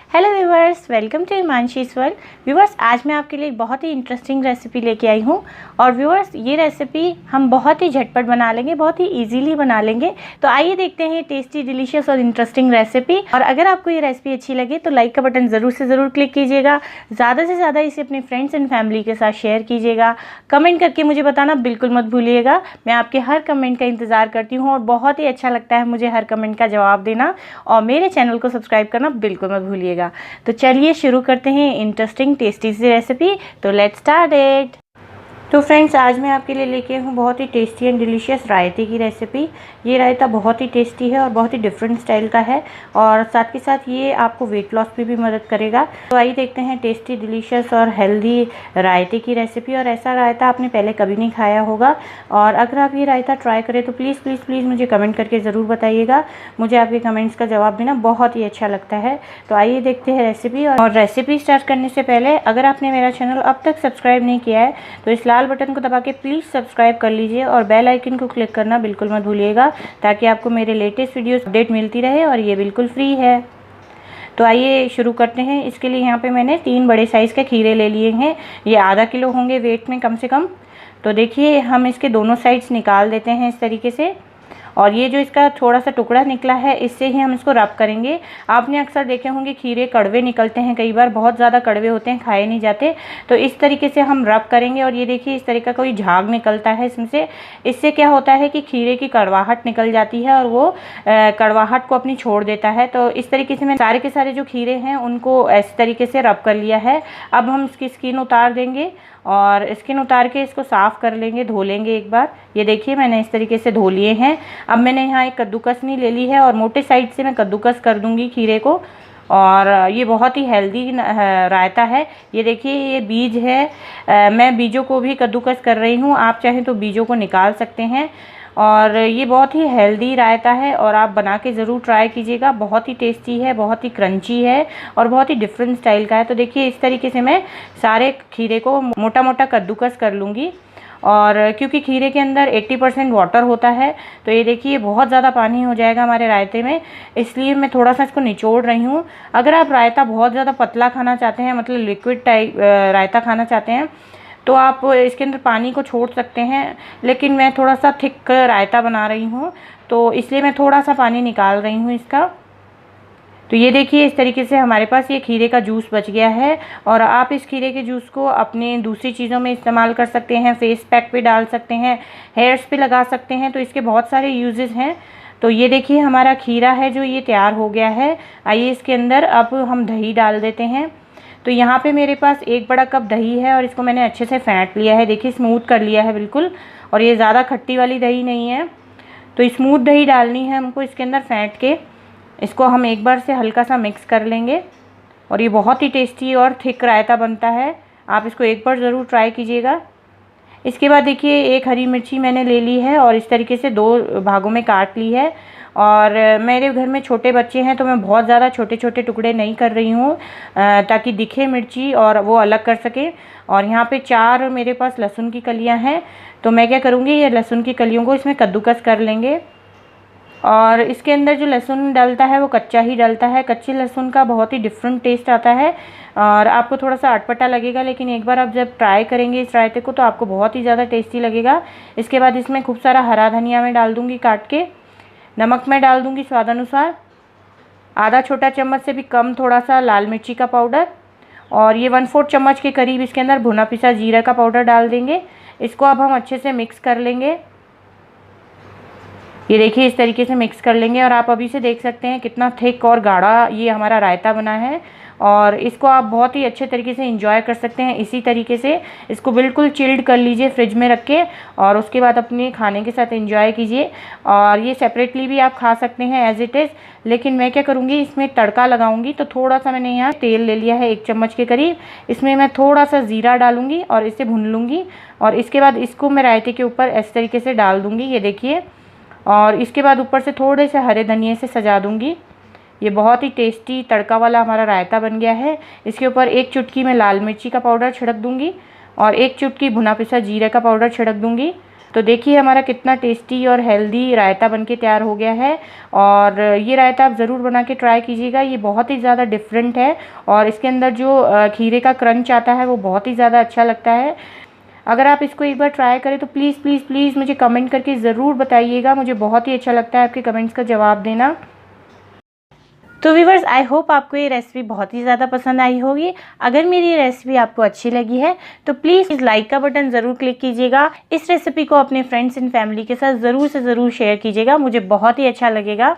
Hello viewers, welcome to Himanshi's world. Viewers, आज मैं आपके लिए एक बहुत ही इंटरेस्टिंग रेसिपी लेके आई हूँ। और व्यूवर्स, ये रेसिपी हम बहुत ही झटपट बना लेंगे, बहुत ही इजीली बना लेंगे। तो आइए देखते हैं टेस्टी, डिलीशियस और इंटरेस्टिंग रेसिपी। और अगर आपको ये रेसिपी अच्छी लगे तो लाइक का बटन ज़रूर से ज़रूर क्लिक कीजिएगा। ज़्यादा से ज़्यादा इसे अपने फ्रेंड्स एंड फैमिली के साथ शेयर कीजिएगा। कमेंट करके मुझे बताना बिल्कुल मत भूलिएगा। मैं आपके हर कमेंट का इंतज़ार करती हूँ और बहुत ही अच्छा लगता है मुझे हर कमेंट का जवाब देना। और मेरे चैनल को सब्सक्राइब करना बिल्कुल मत भूलिएगा। तो चलिए शुरू करते हैं इंटरेस्टिंग टेस्टी सी रेसिपी। तो लेट्स स्टार्ट इट। तो फ्रेंड्स, आज मैं आपके लिए लेके आई हूँ बहुत ही टेस्टी एंड डिलीशियस रायते की रेसिपी। ये रायता बहुत ही टेस्टी है और बहुत ही डिफरेंट स्टाइल का है और साथ के साथ ये आपको वेट लॉस पे भी मदद करेगा। तो आइए देखते हैं टेस्टी, डिलीशियस और हेल्दी रायते की रेसिपी। और ऐसा रायता आपने पहले कभी नहीं खाया होगा। और अगर आप ये रायता ट्राई करें तो प्लीज़ प्लीज़ प्लीज़ मुझे कमेंट करके ज़रूर बताइएगा। मुझे आपके कमेंट्स का जवाब देना बहुत ही अच्छा लगता है। तो आइए देखते हैं रेसिपी। और रेसिपी स्टार्ट करने से पहले अगर आपने मेरा चैनल अब तक सब्सक्राइब नहीं किया है तो इस लाल बटन को दबा के प्लीज़ सब्सक्राइब कर लीजिए और बेल आइकन को क्लिक करना बिल्कुल मत भूलिएगा, ताकि आपको मेरे लेटेस्ट वीडियोस अपडेट मिलती रहे। और ये बिल्कुल फ्री है। तो आइए शुरू करते हैं। इसके लिए यहाँ पे मैंने 3 बड़े साइज़ के खीरे ले लिए हैं। ये आधा किलो होंगे वेट में कम से कम। तो देखिए, हम इसके दोनों साइड्स निकाल देते हैं इस तरीके से। और ये जो इसका थोड़ा सा टुकड़ा निकला है, इससे ही हम इसको रब करेंगे। आपने अक्सर देखे होंगे खीरे कड़वे निकलते हैं, कई बार बहुत ज़्यादा कड़वे होते हैं, खाए नहीं जाते। तो इस तरीके से हम रब करेंगे। और ये देखिए, इस तरीके का कोई झाग निकलता है इसमें से। इससे क्या होता है कि खीरे की कड़वाहट निकल जाती है और वो कड़वाहट को अपनी छोड़ देता है। तो इस तरीके से मैं सारे के सारे जो खीरे हैं उनको इस तरीके से रब कर लिया है। अब हम इसकी स्किन उतार देंगे और स्किन उतार के इसको साफ़ कर लेंगे, धो लेंगे एक बार। ये देखिए, मैंने इस तरीके से धो लिए हैं। अब मैंने यहाँ एक कद्दूकसनी ले ली है और मोटे साइड से मैं कद्दूकस कर दूंगी खीरे को। और ये बहुत ही हेल्दी रायता है। ये देखिए, ये बीज है। मैं बीजों को भी कद्दूकस कर रही हूँ। आप चाहें तो बीजों को निकाल सकते हैं। और ये बहुत ही हेल्दी रायता है और आप बना के ज़रूर ट्राई कीजिएगा। बहुत ही टेस्टी है, बहुत ही क्रंची है और बहुत ही डिफरेंट स्टाइल का है। तो देखिए, इस तरीके से मैं सारे खीरे को मोटा मोटा कद्दूकस कर लूँगी। और क्योंकि खीरे के अंदर 80% वाटर होता है, तो ये देखिए बहुत ज़्यादा पानी हो जाएगा हमारे रायते में, इसलिए मैं थोड़ा सा इसको निचोड़ रही हूँ। अगर आप रायता बहुत ज़्यादा पतला खाना चाहते हैं, मतलब लिक्विड टाइप रायता खाना चाहते हैं, तो आप इसके अंदर पानी को छोड़ सकते हैं। लेकिन मैं थोड़ा सा थिक रायता बना रही हूँ, तो इसलिए मैं थोड़ा सा पानी निकाल रही हूँ इसका। तो ये देखिए, इस तरीके से हमारे पास ये खीरे का जूस बच गया है। और आप इस खीरे के जूस को अपने दूसरी चीज़ों में इस्तेमाल कर सकते हैं। फेस पैक पे डाल सकते हैं, हेयर्स पे लगा सकते हैं। तो इसके बहुत सारे यूजेस हैं। तो ये देखिए, हमारा खीरा है जो ये तैयार हो गया है। आइए इसके अंदर अब हम दही डाल देते हैं। तो यहाँ पे मेरे पास 1 बड़ा कप दही है और इसको मैंने अच्छे से फेंट लिया है। देखिए, स्मूथ कर लिया है बिल्कुल। और ये ज़्यादा खट्टी वाली दही नहीं है, तो स्मूथ दही डालनी है हमको इसके अंदर फेंट के। इसको हम एक बार से हल्का सा मिक्स कर लेंगे। और ये बहुत ही टेस्टी और थिक रायता बनता है। आप इसको एक बार ज़रूर ट्राई कीजिएगा। इसके बाद देखिए, 1 हरी मिर्ची मैंने ले ली है और इस तरीके से 2 भागों में काट ली है। और मेरे घर में छोटे बच्चे हैं, तो मैं बहुत ज़्यादा छोटे छोटे टुकड़े नहीं कर रही हूँ, ताकि दिखे मिर्ची और वो अलग कर सके। और यहाँ पे 4 मेरे पास लहसुन की कलियाँ हैं। तो मैं क्या करूँगी, ये लहसुन की कलियों को इसमें कद्दूकस कर लेंगे। और इसके अंदर जो लहसुन डलता है वो कच्चा ही डलता है। कच्चे लहसुन का बहुत ही डिफरेंट टेस्ट आता है और आपको थोड़ा सा अटपटा लगेगा, लेकिन एक बार आप जब ट्राई करेंगे इस रायते को तो आपको बहुत ही ज़्यादा टेस्टी लगेगा। इसके बाद इसमें खूब सारा हरा धनिया मैं डाल दूँगी काट के। नमक मैं डाल दूँगी स्वाद अनुसार। आधा छोटा चम्मच से भी कम थोड़ा सा लाल मिर्ची का पाउडर। और ये 1/4 चम्मच के करीब इसके अंदर भुना पिसा जीरा का पाउडर डाल देंगे। इसको अब हम अच्छे से मिक्स कर लेंगे। ये देखिए, इस तरीके से मिक्स कर लेंगे। और आप अभी से देख सकते हैं कितना थिक और गाढ़ा ये हमारा रायता बना है। और इसको आप बहुत ही अच्छे तरीके से एंजॉय कर सकते हैं। इसी तरीके से इसको बिल्कुल चिल्ड कर लीजिए फ्रिज में रख के, और उसके बाद अपने खाने के साथ एंजॉय कीजिए। और ये सेपरेटली भी आप खा सकते हैं एज इट इज़। लेकिन मैं क्या करूँगी, इसमें तड़का लगाऊंगी। तो थोड़ा सा मैंने यहाँ तेल ले लिया है 1 चम्मच के करीब। इसमें मैं थोड़ा सा ज़ीरा डालूँगी और इसे भून लूँगी। और इसके बाद इसको मैं रायते के ऊपर इस तरीके से डाल दूँगी, ये देखिए। और इसके बाद ऊपर से थोड़े से हरे धनिए से सजा दूँगी। ये बहुत ही टेस्टी तड़का वाला हमारा रायता बन गया है। इसके ऊपर 1 चुटकी मैं लाल मिर्ची का पाउडर छिड़क दूँगी और 1 चुटकी भुना पिसा जीरे का पाउडर छिड़क दूँगी। तो देखिए हमारा कितना टेस्टी और हेल्दी रायता बनके तैयार हो गया है। और ये रायता आप ज़रूर बना के ट्राई कीजिएगा, ये बहुत ही ज़्यादा डिफरेंट है और इसके अंदर जो खीरे का क्रंच आता है वो बहुत ही ज़्यादा अच्छा लगता है। अगर आप इसको एक बार ट्राई करें तो प्लीज़ प्लीज़ प्लीज़ मुझे कमेंट करके ज़रूर बताइएगा, मुझे बहुत ही अच्छा लगता है आपके कमेंट्स का जवाब देना। तो व्यूवर्स, आई होप आपको ये रेसिपी बहुत ही ज़्यादा पसंद आई होगी। अगर मेरी ये रेसिपी आपको अच्छी लगी है तो प्लीज़ इस लाइक का बटन ज़रूर क्लिक कीजिएगा। इस रेसिपी को अपने फ्रेंड्स एंड फैमिली के साथ ज़रूर से ज़रूर शेयर कीजिएगा, मुझे बहुत ही अच्छा लगेगा।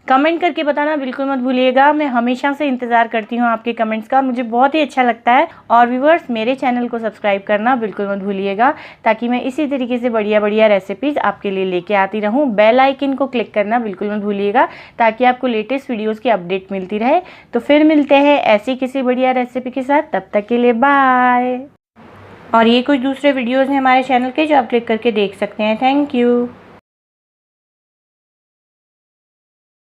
कमेंट करके बताना बिल्कुल मत भूलिएगा, मैं हमेशा से इंतज़ार करती हूँ आपके कमेंट्स का, मुझे बहुत ही अच्छा लगता है। और व्यूवर्स, मेरे चैनल को सब्सक्राइब करना बिल्कुल मत भूलिएगा ताकि मैं इसी तरीके से बढ़िया बढ़िया रेसिपीज़ आपके लिए लेके आती रहूँ। बेल आइकन को क्लिक करना बिल्कुल मत भूलिएगा ताकि आपको लेटेस्ट वीडियोज़ की अपडेट मिलती रहे। तो फिर मिलते हैं ऐसी किसी बढ़िया रेसिपी के साथ, तब तक के लिए बाय। और ये कुछ दूसरे वीडियोज़ हैं हमारे चैनल के जो आप क्लिक करके देख सकते हैं। Thank you.